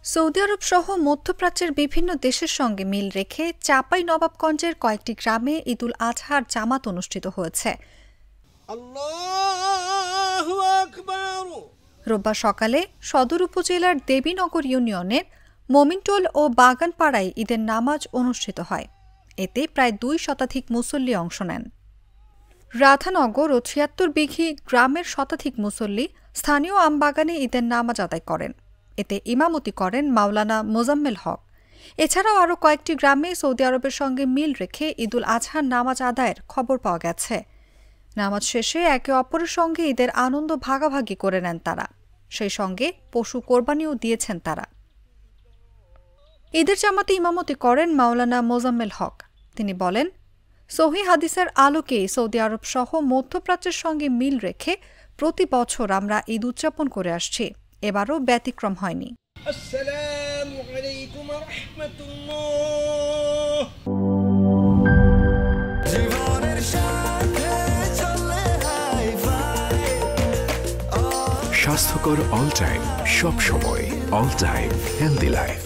Saudi আরব সহ মধ্যপ্রাচ্যের বিভিন্ন দেশের সঙ্গে মিল রেখে চাঁপাইনবাবগঞ্জের কয়েকটি গ্রামে ঈদুল আজহার জামাত অনুষ্ঠিত হয়েছে। রোববার সকালে সদর উপজেলার দেবীনগর ইউনিয়নের মমিনটোল ও বাগানপাড়ায় ঈদের নামাজ অনুষ্ঠিত হয়। এতে প্রায় ২ শতাধিক মুসল্লি অংশ নেন। রাধানগর ও ৭৬ বিঘি গ্রামের শতাধিক মুসল্লি স্থানীয় আমবাগানে ঈদের নামাজ আদায় করেন। এতে ইমামতি করেন মাওলানা মোজাম্মেল হক। এছাড়াও আরও কয়েকটি গ্রামে সৌদি আরবের সঙ্গে মিল রেখে ঈদুল আজহার নামাজ আদায়ের খবর পাওয়া গেছে। নামাজ শেষে একে অপরের সঙ্গে ঈদের আনন্দ ভাগাভাগি করে নেন তারা। সেই সঙ্গে পশু কোরবানিও দিয়েছেন তারা। ঈদের জামাতে ইমামতি করেন মাওলানা মোজাম্মেল হক। তিনি বলেন, সহিহ হাদিসের আলোকে সৌদি আরব সহ মধ্যপ্রাচ্যের সঙ্গে মিল রেখে প্রতি বছর আমরা ঈদ উদযাপন করে আসছি। এবারও ব্যতিক্রম হয়নি। আসসালামু আলাইকুম ওয়া রাহমাতুল্লাহ। জীবনের সাথে চলে হাই-ফাই। স্বাস্থ্যকর অল টাইম, সব সময় অল টাইম হেলদি লাইফ।